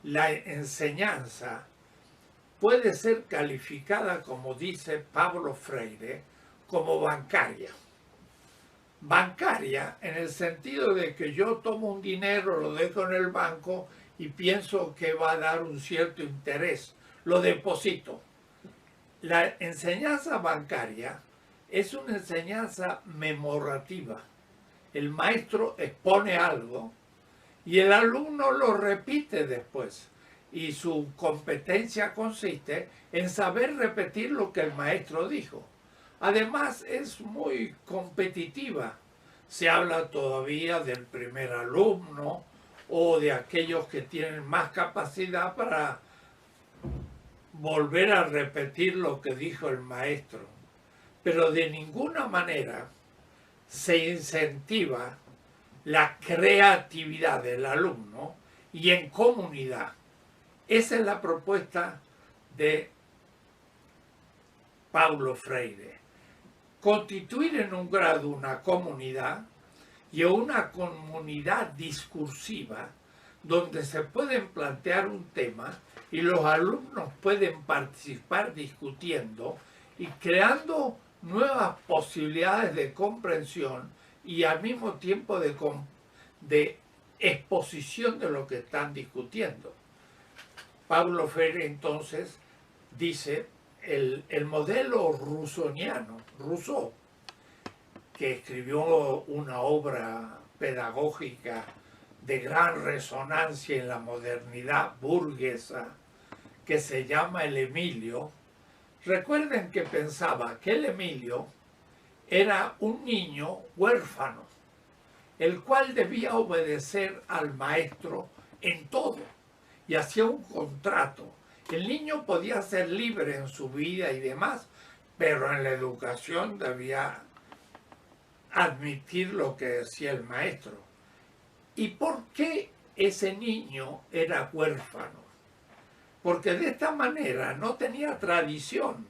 la enseñanza puede ser calificada, como dice Pablo Freire, como bancaria. Bancaria en el sentido de que yo tomo un dinero, lo dejo en el banco y pienso que va a dar un cierto interés, lo deposito. La enseñanza bancaria es una enseñanza memorativa. El maestro expone algo y el alumno lo repite después. Y su competencia consiste en saber repetir lo que el maestro dijo. Además, es muy competitiva. Se habla todavía del primer alumno o de aquellos que tienen más capacidad para volver a repetir lo que dijo el maestro. Pero de ninguna manera se incentiva la creatividad del alumno y en comunidad. Esa es la propuesta de Paulo Freire. Constituir en un grado una comunidad y una comunidad discursiva donde se pueden plantear un tema y los alumnos pueden participar discutiendo y creando nuevas posibilidades de comprensión y al mismo tiempo de exposición de lo que están discutiendo. Paulo Freire entonces dice el modelo rusoniano, Rousseau, que escribió una obra pedagógica de gran resonancia en la modernidad burguesa, que se llama El Emilio. Recuerden que pensaba que el Emilio era un niño huérfano, el cual debía obedecer al maestro en todo y hacía un contrato. El niño podía ser libre en su vida y demás, pero en la educación debía admitir lo que decía el maestro. ¿Y por qué ese niño era huérfano? Porque de esta manera no tenía tradición,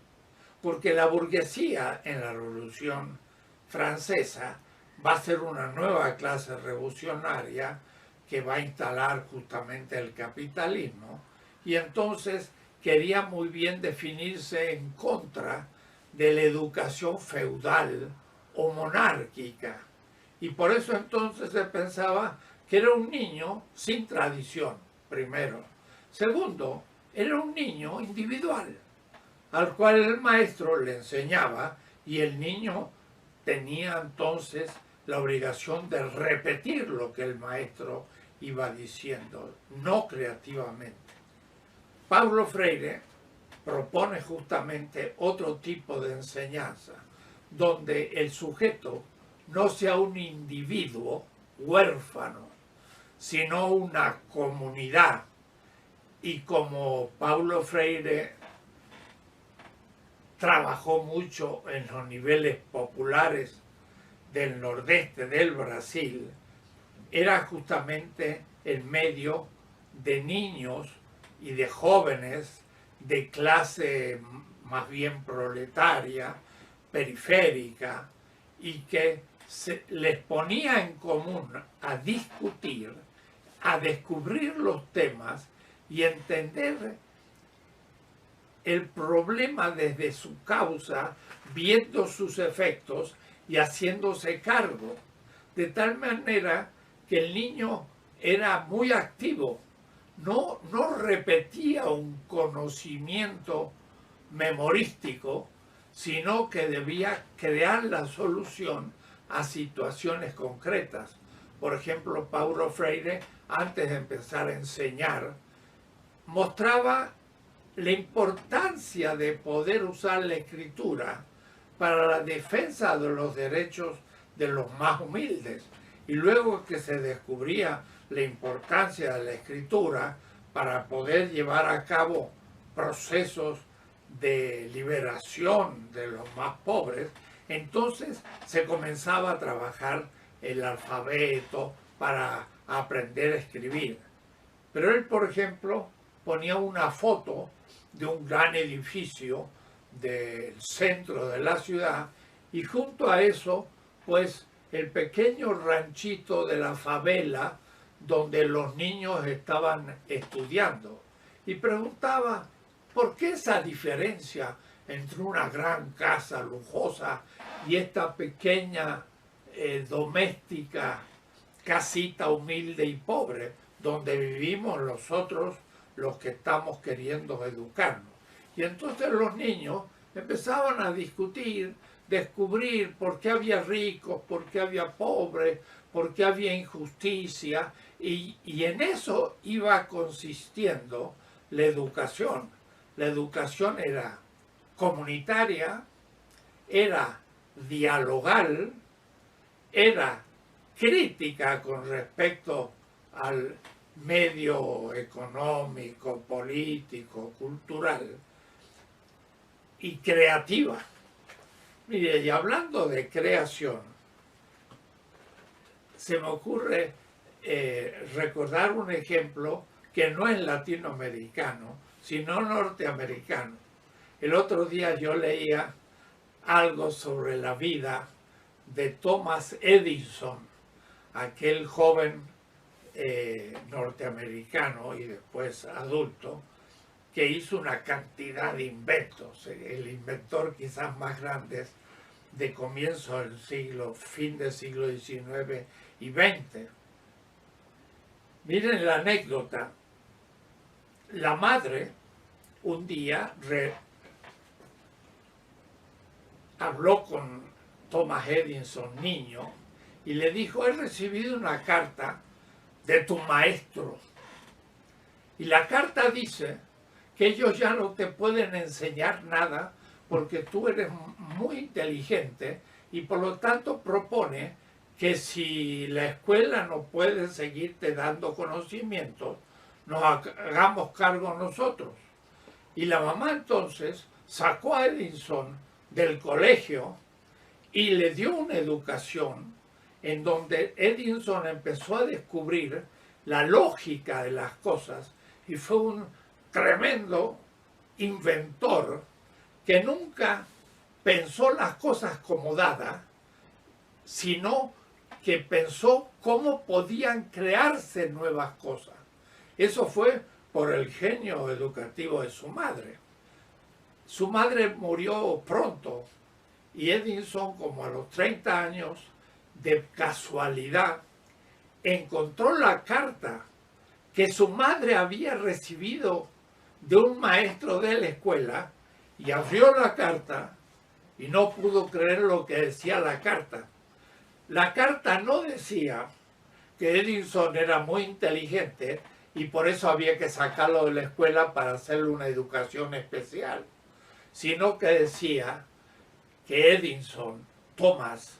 porque la burguesía en la Revolución Francesa va a ser una nueva clase revolucionaria que va a instalar justamente el capitalismo, y entonces quería muy bien definirse en contra de la educación feudal o monárquica, y por eso entonces se pensaba que era un niño sin tradición, primero. Segundo, era un niño individual, al cual el maestro le enseñaba y el niño tenía entonces la obligación de repetir lo que el maestro iba diciendo, no creativamente. Paulo Freire propone justamente otro tipo de enseñanza, donde el sujeto no sea un individuo huérfano, sino una comunidad. Y como Paulo Freire trabajó mucho en los niveles populares del nordeste del Brasil, era justamente en medio de niños y de jóvenes de clase más bien proletaria, periférica, y que les ponía en común a discutir, a descubrir los temas y entender el problema desde su causa, viendo sus efectos y haciéndose cargo, de tal manera que el niño era muy activo, no repetía un conocimiento memorístico, sino que debía crear la solución a situaciones concretas. Por ejemplo, Paulo Freire, antes de empezar a enseñar, mostraba la importancia de poder usar la escritura para la defensa de los derechos de los más humildes. Y luego que se descubría la importancia de la escritura para poder llevar a cabo procesos de liberación de los más pobres, entonces se comenzaba a trabajar el alfabeto para aprender a escribir. Pero él, por ejemplo, ponía una foto de un gran edificio del centro de la ciudad y junto a eso, pues, el pequeño ranchito de la favela donde los niños estaban estudiando y preguntaba por qué esa diferencia entre una gran casa lujosa y esta pequeña doméstica casita humilde y pobre donde vivimos nosotros los que estamos queriendo educarnos. Y entonces los niños empezaban a discutir, descubrir por qué había ricos, por qué había pobres, por qué había injusticia, y en eso iba consistiendo la educación. La educación era comunitaria, era dialogal, era crítica con respecto al medio económico, político, cultural y creativa. Mire, y hablando de creación, se me ocurre recordar un ejemplo que no es latinoamericano, sino norteamericano. El otro día yo leía algo sobre la vida de Thomas Edison, aquel joven norteamericano y después adulto, que hizo una cantidad de inventos, el inventor quizás más grande de comienzo del siglo, fin del siglo XIX y XX. Miren la anécdota. La madre un día habló con Thomas Edison, niño, y le dijo: he recibido una carta de tu maestro. Y la carta dice que ellos ya no te pueden enseñar nada porque tú eres muy inteligente y por lo tanto propone que si la escuela no puede seguirte dando conocimientos, nos hagamos cargo nosotros. Y la mamá entonces sacó a Edison del colegio y le dio una educación en donde Edison empezó a descubrir la lógica de las cosas y fue un tremendo inventor que nunca pensó las cosas como dadas, sino que pensó cómo podían crearse nuevas cosas. Eso fue por el genio educativo de su madre. Su madre murió pronto y Edison, como a los 30 años, de casualidad, encontró la carta que su madre había recibido de un maestro de la escuela y abrió la carta y no pudo creer lo que decía la carta. La carta no decía que Edison era muy inteligente y por eso había que sacarlo de la escuela para hacerle una educación especial, sino que decía que Edison, Thomas,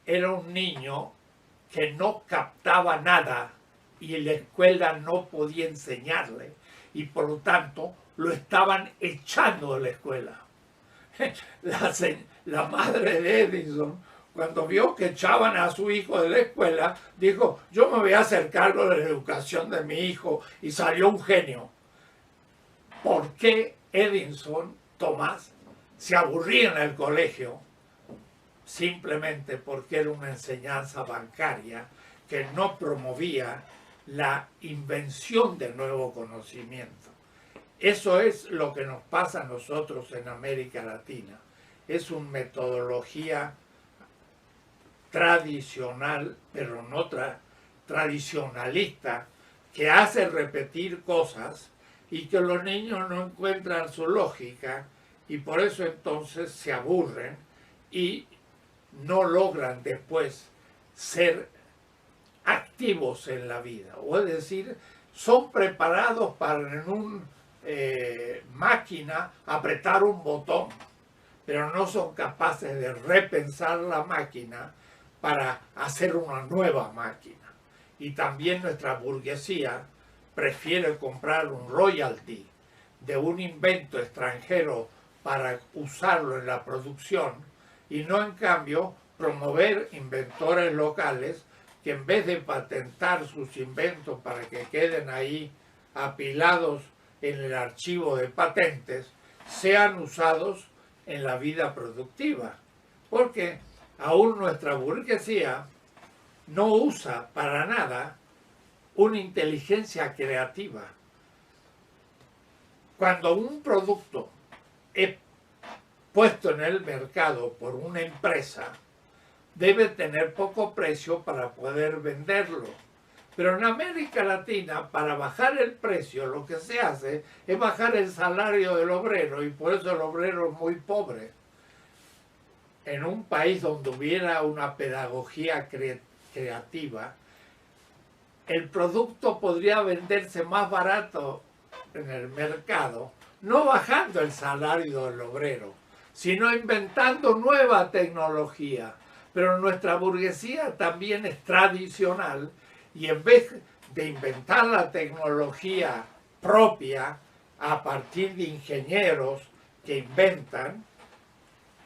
era un niño que no captaba nada y la escuela no podía enseñarle y por lo tanto lo estaban echando de la escuela. La madre de Edison, cuando vio que echaban a su hijo de la escuela, dijo: yo me voy a hacer cargo de la educación de mi hijo, y salió un genio. ¿Por qué Edison, Tomás, se aburría en el colegio? Simplemente porque era una enseñanza bancaria que no promovía la invención de nuevo conocimiento. Eso es lo que nos pasa a nosotros en América Latina. Es una metodología tradicional, pero no tradicionalista, que hace repetir cosas y que los niños no encuentran su lógica y por eso entonces se aburren y no logran después ser activos en la vida. O es decir, son preparados para en una máquina apretar un botón, pero no son capaces de repensar la máquina para hacer una nueva máquina. Y también nuestra burguesía prefiere comprar un royalty de un invento extranjero para usarlo en la producción y no en cambio promover inventores locales que en vez de patentar sus inventos para que queden ahí apilados en el archivo de patentes, sean usados en la vida productiva. Porque aún nuestra burguesía no usa para nada una inteligencia creativa. Cuando un producto es puesto en el mercado por una empresa, debe tener poco precio para poder venderlo. Pero en América Latina, para bajar el precio, lo que se hace es bajar el salario del obrero, y por eso el obrero es muy pobre. En un país donde hubiera una pedagogía creativa, el producto podría venderse más barato en el mercado, no bajando el salario del obrero, sino inventando nueva tecnología. Pero nuestra burguesía también es tradicional, y en vez de inventar la tecnología propia a partir de ingenieros que inventan,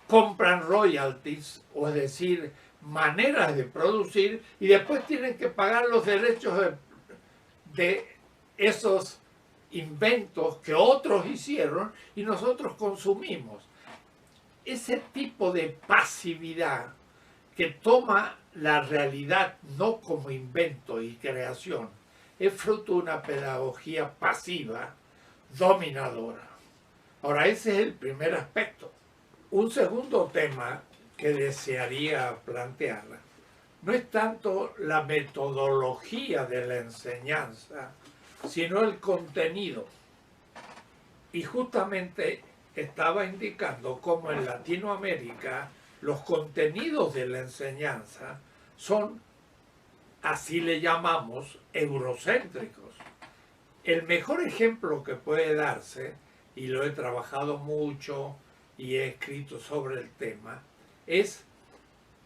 compran royalties, o es decir, maneras de producir, y después tienen que pagar los derechos de esos inventos que otros hicieron y nosotros consumimos. Ese tipo de pasividad que toma la realidad no como invento y creación es fruto de una pedagogía pasiva, dominadora. Ahora, ese es el primer aspecto. Un segundo tema que desearía plantear no es tanto la metodología de la enseñanza, sino el contenido. Y justamente estaba indicando cómo en Latinoamérica los contenidos de la enseñanza son, así le llamamos, eurocéntricos. El mejor ejemplo que puede darse, y lo he trabajado mucho y he escrito sobre el tema, es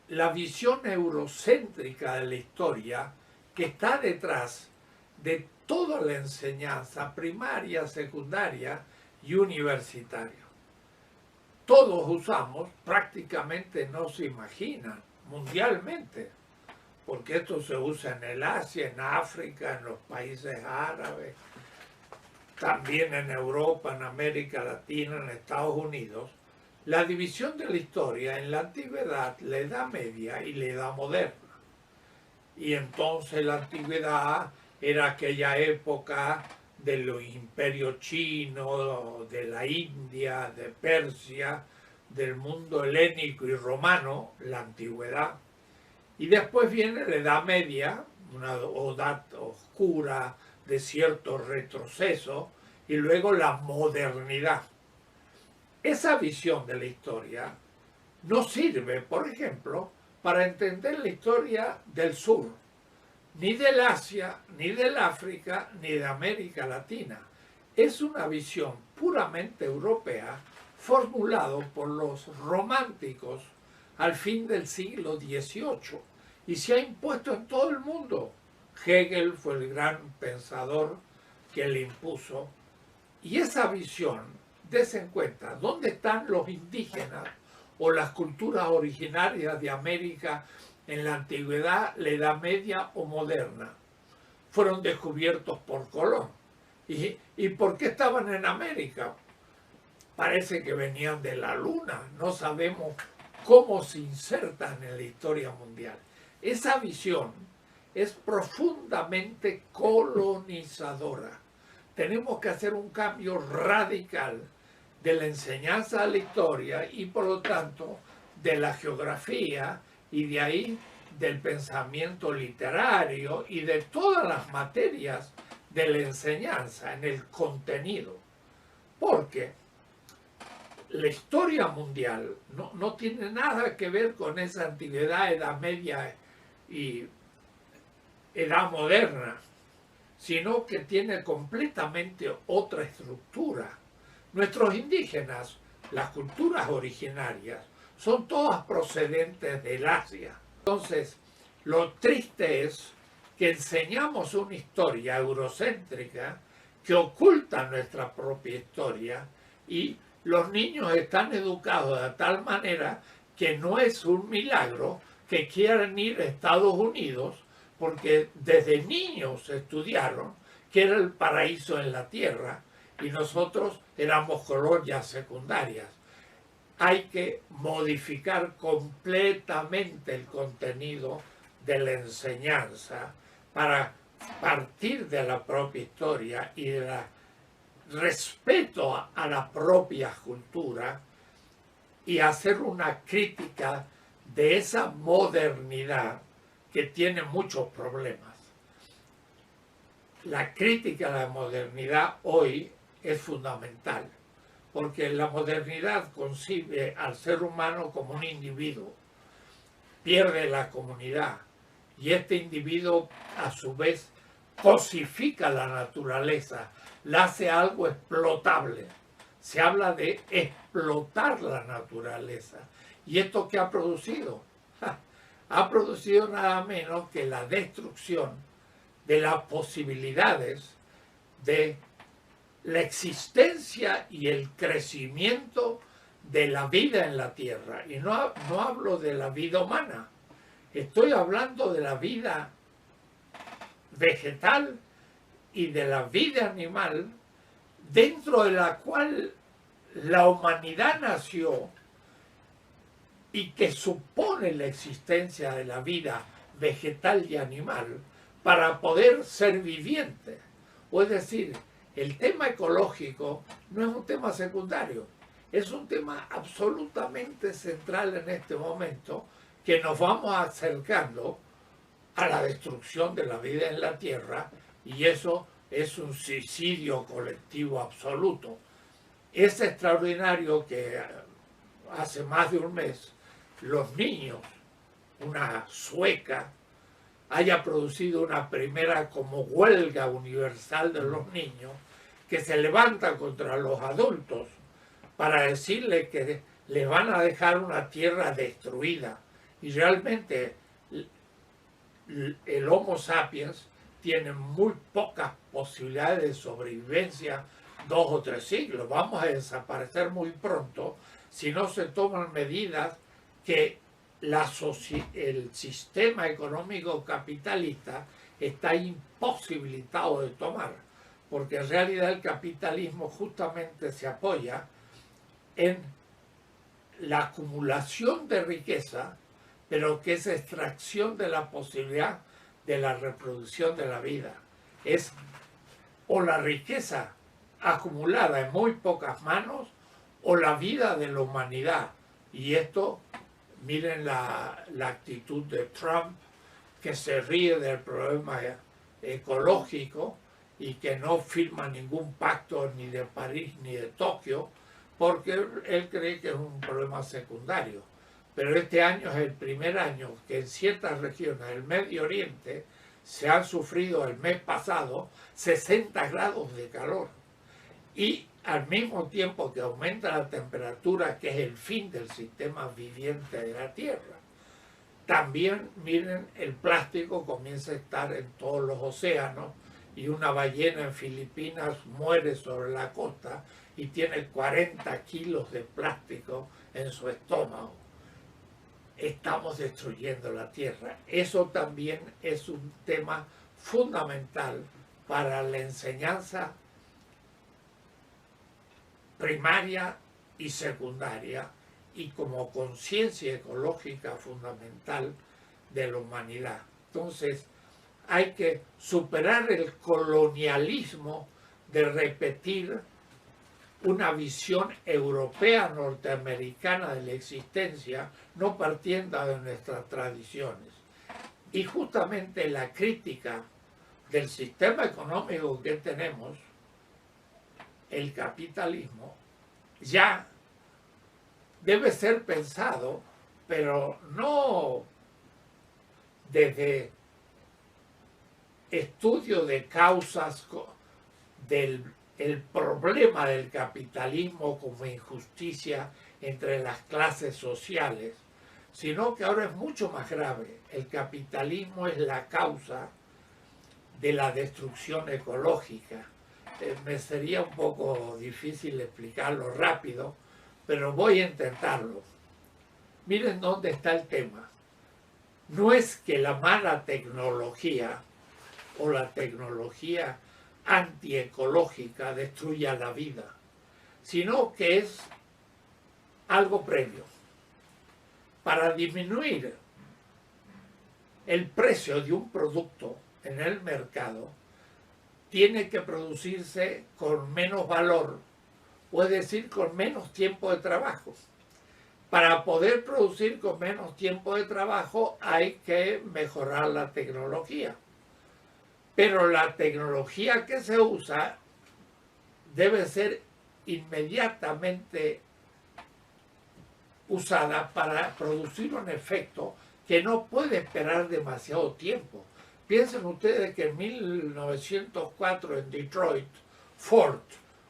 la visión eurocéntrica de la historia que está detrás de toda la enseñanza primaria, secundaria y universitaria. Todos usamos, prácticamente no se imaginan, mundialmente, porque esto se usa en el Asia, en África, en los países árabes, también en Europa, en América Latina, en Estados Unidos, la división de la historia en la antigüedad, la Edad Media y la Edad Moderna. Y entonces la antigüedad era aquella época de los imperios chinos, de la India, de Persia, del mundo helénico y romano, la antigüedad. Y después viene la Edad Media, una edad oscura de cierto retroceso, y luego la modernidad. Esa visión de la historia no sirve, por ejemplo, para entender la historia del sur, ni del Asia, ni del África, ni de América Latina. Es una visión puramente europea, formulado por los románticos al fin del siglo XVIII, y se ha impuesto en todo el mundo. Hegel fue el gran pensador que le impuso, y esa visión, desen cuenta, ¿dónde están los indígenas o las culturas originarias de América en la antigüedad, la Edad Media o moderna? Fueron descubiertos por Colón. ¿Y por qué estaban en América? Parece que venían de la luna, no sabemos cómo se insertan en la historia mundial. Esa visión es profundamente colonizadora. Tenemos que hacer un cambio radical de la enseñanza de la historia y por lo tanto de la geografía, y de ahí del pensamiento literario y de todas las materias de la enseñanza en el contenido. Porque la historia mundial no tiene nada que ver con esa antigüedad, Edad Media y Edad Moderna, sino que tiene completamente otra estructura. Nuestros indígenas, las culturas originarias, son todas procedentes del Asia. Entonces, lo triste es que enseñamos una historia eurocéntrica que oculta nuestra propia historia, y los niños están educados de tal manera que no es un milagro que quieran ir a Estados Unidos, porque desde niños estudiaron que era el paraíso en la tierra y nosotros éramos colonias secundarias. Hay que modificar completamente el contenido de la enseñanza para partir de la propia historia y del respeto a la propia cultura y hacer una crítica de esa modernidad que tiene muchos problemas. La crítica a la modernidad hoy es fundamental, porque la modernidad concibe al ser humano como un individuo, pierde la comunidad, y este individuo a su vez cosifica la naturaleza, la hace algo explotable. Se habla de explotar la naturaleza. ¿Y esto qué ha producido? Ha producido nada menos que la destrucción de las posibilidades de la existencia y el crecimiento de la vida en la Tierra. Y no hablo de la vida humana, estoy hablando de la vida vegetal y de la vida animal, dentro de la cual la humanidad nació y que supone la existencia de la vida vegetal y animal para poder ser viviente. O es decir, el tema ecológico no es un tema secundario, es un tema absolutamente central en este momento, que nos vamos acercando a la destrucción de la vida en la Tierra, y eso es un suicidio colectivo absoluto. Es extraordinario que hace más de un mes los niños, una sueca, haya producido una primera como huelga universal de los niños, que se levanta contra los adultos para decirles que les van a dejar una tierra destruida. Y realmente el Homo sapiens tiene muy pocas posibilidades de sobrevivencia 2 o 3 siglos. Vamos a desaparecer muy pronto si no se toman medidas que el sistema económico capitalista está imposibilitado de tomar, porque en realidad el capitalismo justamente se apoya en la acumulación de riqueza, pero que es extracción de la posibilidad de la reproducción de la vida. Es o la riqueza acumulada en muy pocas manos o la vida de la humanidad. Y esto, miren la actitud de Trump, que se ríe del problema ecológico y que no firma ningún pacto ni de París ni de Tokio, porque él cree que es un problema secundario. Pero este año es el primer año que en ciertas regiones del Medio Oriente se han sufrido el mes pasado 60 grados de calor. Y al mismo tiempo que aumenta la temperatura, que es el fin del sistema viviente de la Tierra. También, miren, el plástico comienza a estar en todos los océanos, y una ballena en Filipinas muere sobre la costa y tiene 40 kilos de plástico en su estómago. Estamos destruyendo la Tierra. Eso también es un tema fundamental para la enseñanza primaria y secundaria, y como conciencia ecológica fundamental de la humanidad. Entonces, hay que superar el colonialismo de repetir una visión europea norteamericana de la existencia, no partiendo de nuestras tradiciones. Y justamente la crítica del sistema económico que tenemos, el capitalismo, ya debe ser pensado, pero no desde estudio de causas del problema del capitalismo como injusticia entre las clases sociales, sino que ahora es mucho más grave. El capitalismo es la causa de la destrucción ecológica. Me sería un poco difícil explicarlo rápido, pero voy a intentarlo. Miren dónde está el tema. No es que la mala tecnología o la tecnología antiecológica destruya la vida, sino que es algo previo. Para disminuir el precio de un producto en el mercado tiene que producirse con menos valor, o es decir, con menos tiempo de trabajo. Para poder producir con menos tiempo de trabajo hay que mejorar la tecnología. Pero la tecnología que se usa debe ser inmediatamente usada para producir un efecto que no puede esperar demasiado tiempo. Piensen ustedes que en 1904 en Detroit, Ford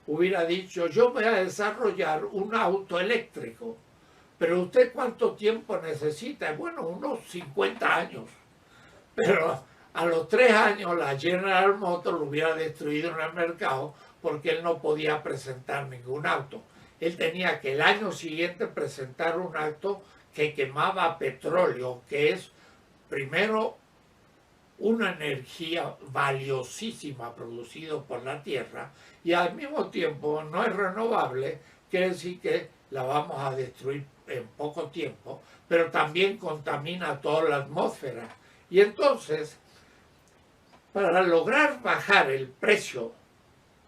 hubiera dicho: yo voy a desarrollar un auto eléctrico, pero ¿usted cuánto tiempo necesita? Bueno, unos 50 años. Pero a los 3 años la General Motors lo hubiera destruido en el mercado porque él no podía presentar ningún auto. Él tenía que el año siguiente presentar un auto que quemaba petróleo, que es primero una energía valiosísima producida por la Tierra, y al mismo tiempo no es renovable, quiere decir que la vamos a destruir en poco tiempo, pero también contamina toda la atmósfera. Y entonces, para lograr bajar el precio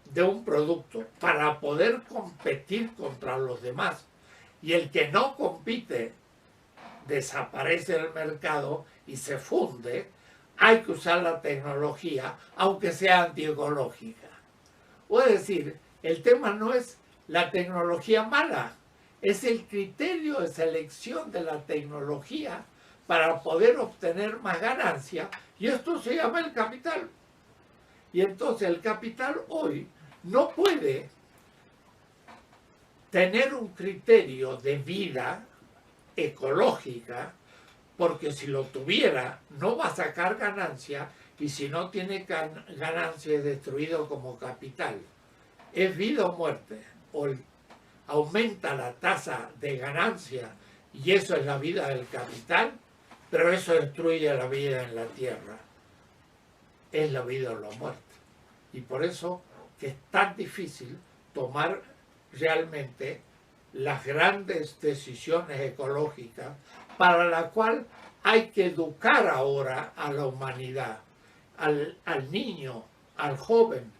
de un producto, para poder competir contra los demás, y el que no compite desaparece del mercado y se funde, hay que usar la tecnología, aunque sea antiecológica. Es decir, el tema no es la tecnología mala, es el criterio de selección de la tecnología para poder obtener más ganancia, y esto se llama el capital. Y entonces el capital hoy no puede tener un criterio de vida ecológica, porque si lo tuviera no va a sacar ganancia, y si no tiene ganancia es destruido como capital. Es vida o muerte, o aumenta la tasa de ganancia y eso es la vida del capital, pero eso destruye la vida en la tierra. Es la vida o la muerte. Y por eso que es tan difícil tomar realmente las grandes decisiones ecológicas, para la cual hay que educar ahora a la humanidad, al niño, al joven,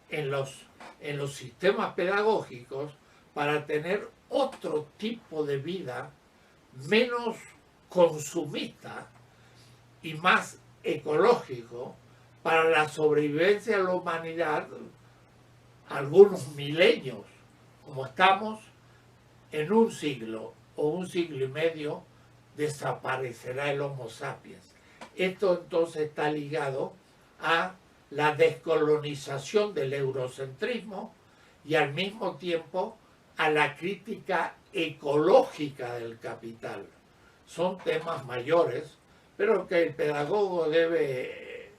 en los sistemas pedagógicos, para tener otro tipo de vida menos consumista y más ecológico para la sobrevivencia de la humanidad algunos milenios. Como estamos en un siglo o un siglo y medio, desaparecerá el Homo sapiens. Esto entonces está ligado a la descolonización del eurocentrismo y al mismo tiempo a la crítica ecológica del capital. Son temas mayores, pero que el pedagogo debe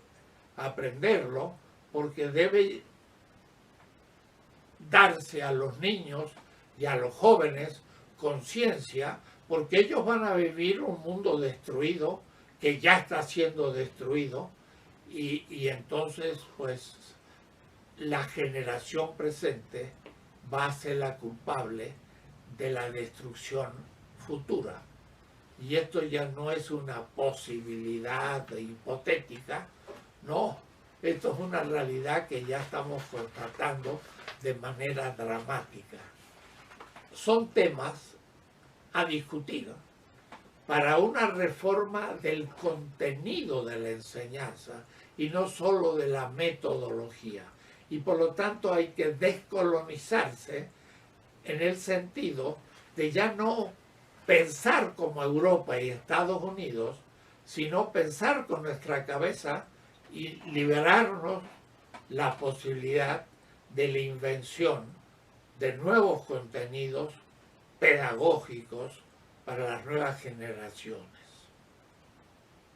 aprenderlo, porque debe darse a los niños y a los jóvenes conciencia, porque ellos van a vivir un mundo destruido, que ya está siendo destruido, y entonces pues la generación presente va a ser la culpable de la destrucción futura. Y esto ya no es una posibilidad hipotética, no, esto es una realidad que ya estamos constatando de manera dramática. Son temas a discutir para una reforma del contenido de la enseñanza y no solo de la metodología. Y por lo tanto hay que descolonizarse en el sentido de ya no pensar como Europa y Estados Unidos, sino pensar con nuestra cabeza y liberarnos la posibilidad de la invención de nuevos contenidos pedagógicos para las nuevas generaciones.